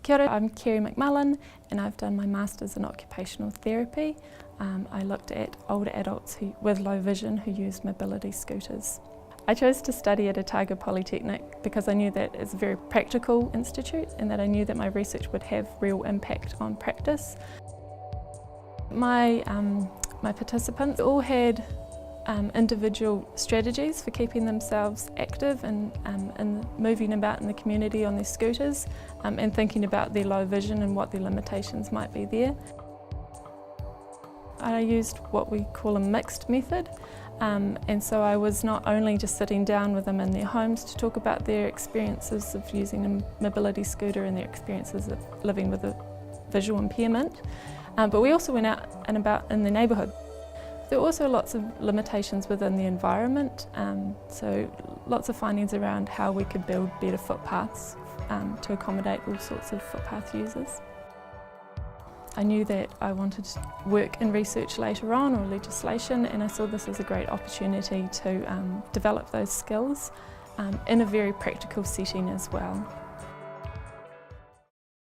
Kia ora, I'm Keri McMullan and I've done my Masters in Occupational Therapy. I looked at older adults with low vision who used mobility scooters. I chose to study at Otago Polytechnic because I knew that it's a very practical institute and that I knew that my research would have real impact on practice. My participants all had individual strategies for keeping themselves active and moving about in the community on their scooters and thinking about their low vision and what their limitations might be there. I used what we call a mixed method, and so I was not only just sitting down with them in their homes to talk about their experiences of using a mobility scooter and their experiences of living with a visual impairment, but we also went out and about in the neighbourhood. There are also lots of limitations within the environment, so lots of findings around how we could build better footpaths to accommodate all sorts of footpath users. I knew that I wanted to work in research later on or legislation, and I saw this as a great opportunity to develop those skills in a very practical setting as well.